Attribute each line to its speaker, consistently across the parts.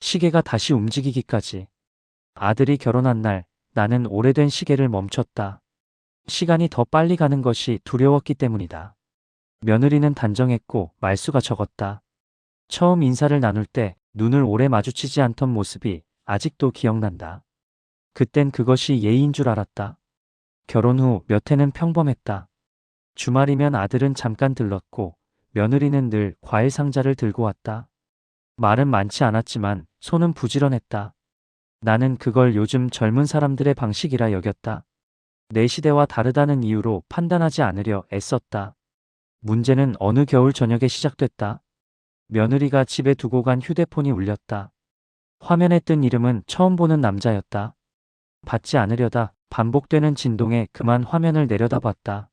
Speaker 1: 시계가 다시 움직이기까지. 아들이 결혼한 날 나는 오래된 시계를 멈췄다. 시간이 더 빨리 가는 것이 두려웠기 때문이다. 며느리는 단정했고 말수가 적었다. 처음 인사를 나눌 때 눈을 오래 마주치지 않던 모습이 아직도 기억난다. 그땐 그것이 예의인 줄 알았다. 결혼 후 몇 해는 평범했다. 주말이면 아들은 잠깐 들렀고 며느리는 늘 과일 상자를 들고 왔다. 말은 많지 않았지만 손은 부지런했다. 나는 그걸 요즘 젊은 사람들의 방식이라 여겼다. 내 시대와 다르다는 이유로 판단하지 않으려 애썼다. 문제는 어느 겨울 저녁에 시작됐다. 며느리가 집에 두고 간 휴대폰이 울렸다. 화면에 뜬 이름은 처음 보는 남자였다. 받지 않으려다 반복되는 진동에 그만 화면을 내려다봤다.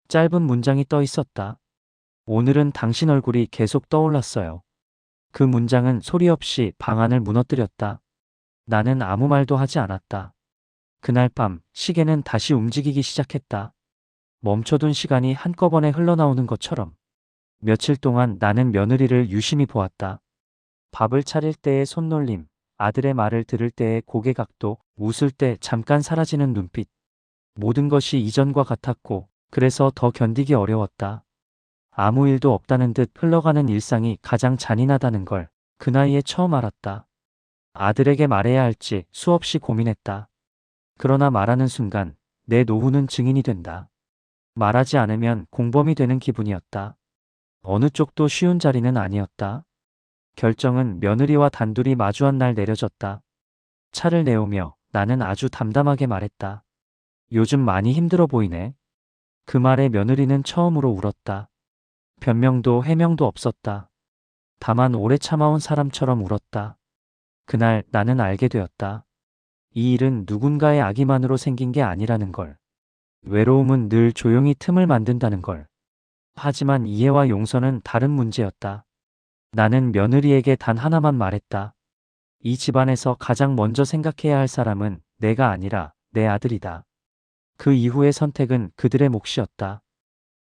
Speaker 1: 짧은 문장이 떠 있었다. 오늘은 당신 얼굴이 계속 떠올랐어요. 그 문장은 소리 없이 방안을 무너뜨렸다. 나는 아무 말도 하지 않았다. 그날 밤 시계는 다시 움직이기 시작했다. 멈춰둔 시간이 한꺼번에 흘러나오는 것처럼. 며칠 동안 나는 며느리를 유심히 보았다. 밥을 차릴 때의 손놀림, 아들의 말을 들을 때의 고개 각도, 웃을 때 잠깐 사라지는 눈빛. 모든 것이 이전과 같았고 그래서 더 견디기 어려웠다. 아무 일도 없다는 듯 흘러가는 일상이 가장 잔인하다는 걸 그 나이에 처음 알았다. 아들에게 말해야 할지 수없이 고민했다. 그러나 말하는 순간 내 노후는 증인이 된다. 말하지 않으면 공범이 되는 기분이었다. 어느 쪽도 쉬운 자리는 아니었다. 결정은 며느리와 단둘이 마주한 날 내려졌다. 차를 내오며 나는 아주 담담하게 말했다. 요즘 많이 힘들어 보이네. 그 말에 며느리는 처음으로 울었다. 변명도 해명도 없었다. 다만 오래 참아온 사람처럼 울었다. 그날 나는 알게 되었다. 이 일은 누군가의 악의만으로 생긴 게 아니라는 걸. 외로움은 늘 조용히 틈을 만든다는 걸. 하지만 이해와 용서는 다른 문제였다. 나는 며느리에게 단 하나만 말했다. 이 집안에서 가장 먼저 생각해야 할 사람은 내가 아니라 내 아들이다. 그 이후의 선택은 그들의 몫이었다.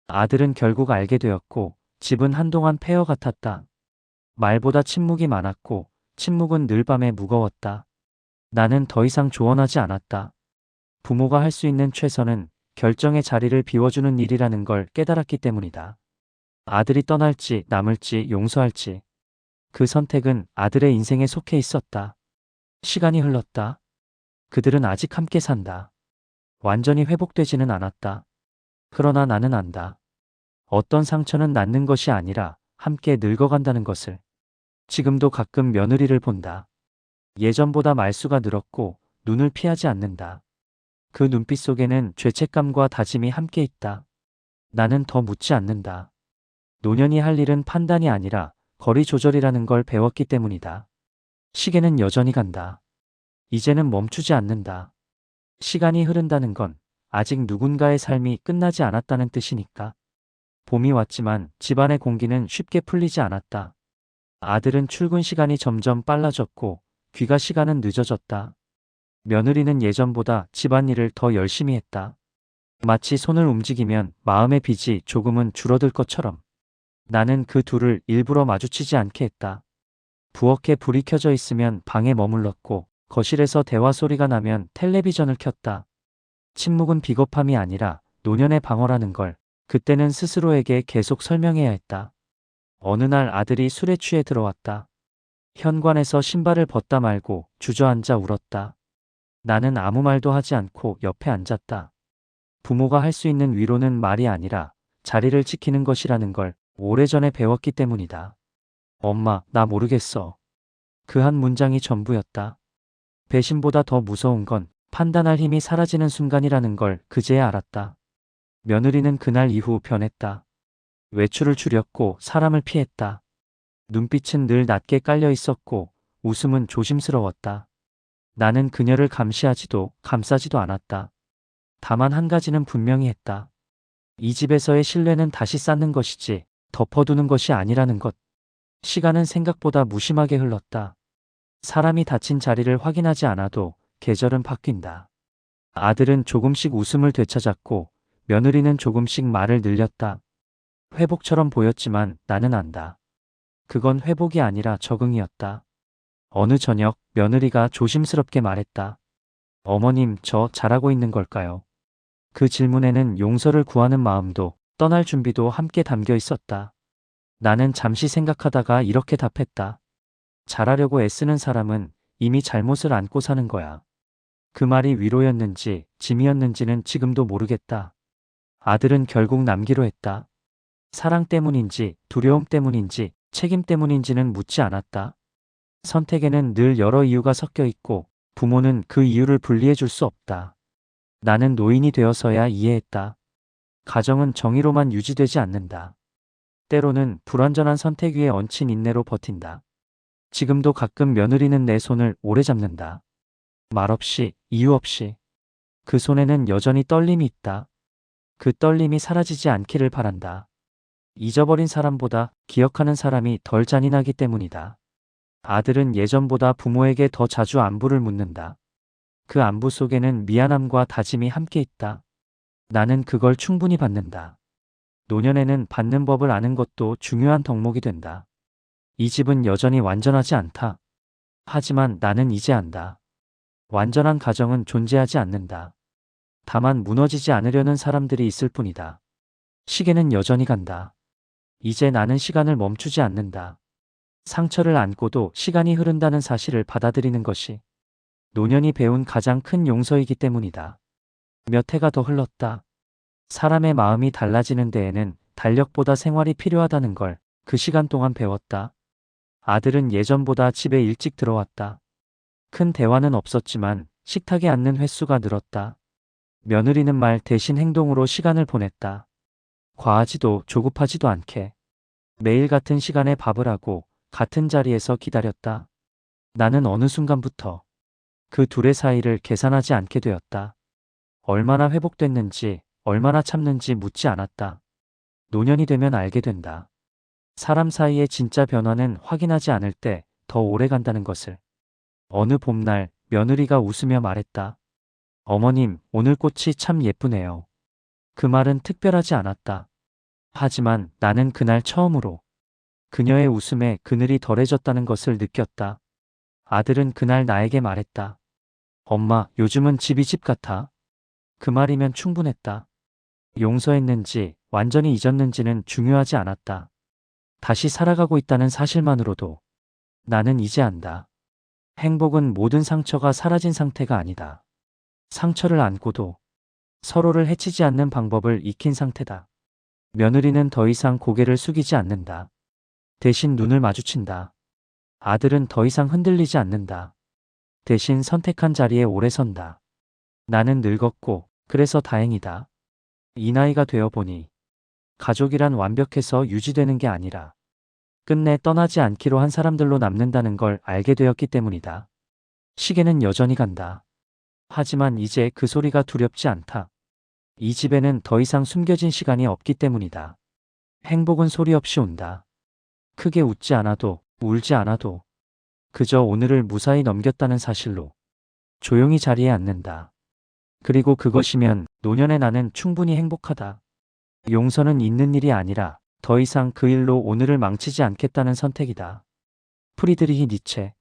Speaker 1: 아들은 결국 알게 되었고 집은 한동안 폐허 같았다. 말보다 침묵이 많았고 침묵은 늘 밤에 무거웠다. 나는 더 이상 조언하지 않았다. 부모가 할 수 있는 최선은 결정의 자리를 비워주는 일이라는 걸 깨달았기 때문이다. 아들이 떠날지 남을지 용서할지. 그 선택은 아들의 인생에 속해 있었다. 시간이 흘렀다. 그들은 아직 함께 산다. 완전히 회복되지는 않았다. 그러나 나는 안다. 어떤 상처는 낫는 것이 아니라 함께 늙어간다는 것을. 지금도 가끔 며느리를 본다. 예전보다 말수가 늘었고 눈을 피하지 않는다. 그 눈빛 속에는 죄책감과 다짐이 함께 있다. 나는 더 묻지 않는다. 노년이 할 일은 판단이 아니라 거리 조절이라는 걸 배웠기 때문이다. 시계는 여전히 간다. 이제는 멈추지 않는다. 시간이 흐른다는 건 아직 누군가의 삶이 끝나지 않았다는 뜻이니까. 봄이 왔지만 집안의 공기는 쉽게 풀리지 않았다. 아들은 출근 시간이 점점 빨라졌고 귀가 시간은 늦어졌다. 며느리는 예전보다 집안일을 더 열심히 했다. 마치 손을 움직이면 마음의 빚이 조금은 줄어들 것처럼. 나는 그 둘을 일부러 마주치지 않게 했다. 부엌에 불이 켜져 있으면 방에 머물렀고 거실에서 대화 소리가 나면 텔레비전을 켰다. 침묵은 비겁함이 아니라 노년의 방어라는 걸 그때는 스스로에게 계속 설명해야 했다. 어느 날 아들이 술에 취해 들어왔다. 현관에서 신발을 벗다 말고 주저앉아 울었다. 나는 아무 말도 하지 않고 옆에 앉았다. 부모가 할 수 있는 위로는 말이 아니라 자리를 지키는 것이라는 걸 오래전에 배웠기 때문이다. 엄마, 나 모르겠어. 그 한 문장이 전부였다. 배신보다 더 무서운 건 판단할 힘이 사라지는 순간이라는 걸 그제야 알았다. 며느리는 그날 이후 변했다. 외출을 줄였고 사람을 피했다. 눈빛은 늘 낮게 깔려 있었고 웃음은 조심스러웠다. 나는 그녀를 감시하지도 감싸지도 않았다. 다만 한 가지는 분명히 했다. 이 집에서의 신뢰는 다시 쌓는 것이지 덮어두는 것이 아니라는 것. 시간은 생각보다 무심하게 흘렀다. 사람이 다친 자리를 확인하지 않아도 계절은 바뀐다. 아들은 조금씩 웃음을 되찾았고 며느리는 조금씩 말을 늘렸다. 회복처럼 보였지만 나는 안다. 그건 회복이 아니라 적응이었다. 어느 저녁 며느리가 조심스럽게 말했다. 어머님, 저 잘하고 있는 걸까요? 그 질문에는 용서를 구하는 마음도 떠날 준비도 함께 담겨 있었다. 나는 잠시 생각하다가 이렇게 답했다. 잘하려고 애쓰는 사람은 이미 잘못을 안고 사는 거야. 그 말이 위로였는지 짐이었는지는 지금도 모르겠다. 아들은 결국 남기로 했다. 사랑 때문인지 두려움 때문인지 책임 때문인지는 묻지 않았다. 선택에는 늘 여러 이유가 섞여 있고 부모는 그 이유를 분리해 줄 수 없다. 나는 노인이 되어서야 이해했다. 가정은 정의로만 유지되지 않는다. 때로는 불완전한 선택 위에 얹힌 인내로 버틴다. 지금도 가끔 며느리는 내 손을 오래 잡는다. 말없이, 이유 없이. 그 손에는 여전히 떨림이 있다. 그 떨림이 사라지지 않기를 바란다. 잊어버린 사람보다 기억하는 사람이 덜 잔인하기 때문이다. 아들은 예전보다 부모에게 더 자주 안부를 묻는다. 그 안부 속에는 미안함과 다짐이 함께 있다. 나는 그걸 충분히 받는다. 노년에는 받는 법을 아는 것도 중요한 덕목이 된다. 이 집은 여전히 완전하지 않다. 하지만 나는 이제 안다. 완전한 가정은 존재하지 않는다. 다만 무너지지 않으려는 사람들이 있을 뿐이다. 시계는 여전히 간다. 이제 나는 시간을 멈추지 않는다. 상처를 안고도 시간이 흐른다는 사실을 받아들이는 것이 노년이 배운 가장 큰 용서이기 때문이다. 몇 해가 더 흘렀다. 사람의 마음이 달라지는 데에는 달력보다 생활이 필요하다는 걸 그 시간 동안 배웠다. 아들은 예전보다 집에 일찍 들어왔다. 큰 대화는 없었지만 식탁에 앉는 횟수가 늘었다. 며느리는 말 대신 행동으로 시간을 보냈다. 과하지도 조급하지도 않게. 매일 같은 시간에 밥을 하고 같은 자리에서 기다렸다. 나는 어느 순간부터 그 둘의 사이를 계산하지 않게 되었다. 얼마나 회복됐는지, 얼마나 참는지 묻지 않았다. 노년이 되면 알게 된다. 사람 사이의 진짜 변화는 확인하지 않을 때 더 오래 간다는 것을. 어느 봄날 며느리가 웃으며 말했다. 어머님, 오늘 꽃이 참 예쁘네요. 그 말은 특별하지 않았다. 하지만 나는 그날 처음으로 그녀의 웃음에 그늘이 덜해졌다는 것을 느꼈다. 아들은 그날 나에게 말했다. 엄마, 요즘은 집이 집 같아. 그 말이면 충분했다. 용서했는지 완전히 잊었는지는 중요하지 않았다. 다시 살아가고 있다는 사실만으로도 나는 이제 안다. 행복은 모든 상처가 사라진 상태가 아니다. 상처를 안고도 서로를 해치지 않는 방법을 익힌 상태다. 며느리는 더 이상 고개를 숙이지 않는다. 대신 눈을 마주친다. 아들은 더 이상 흔들리지 않는다. 대신 선택한 자리에 오래 선다. 나는 늙었고 그래서 다행이다. 이 나이가 되어 보니 가족이란 완벽해서 유지되는 게 아니라 끝내 떠나지 않기로 한 사람들로 남는다는 걸 알게 되었기 때문이다. 시계는 여전히 간다. 하지만 이제 그 소리가 두렵지 않다. 이 집에는 더 이상 숨겨진 시간이 없기 때문이다. 행복은 소리 없이 온다. 크게 웃지 않아도 울지 않아도 그저 오늘을 무사히 넘겼다는 사실로 조용히 자리에 앉는다. 그리고 그것이면 노년의 나는 충분히 행복하다. 용서는 있는 일이 아니라 더 이상 그 일로 오늘을 망치지 않겠다는 선택이다. 프리드리히 니체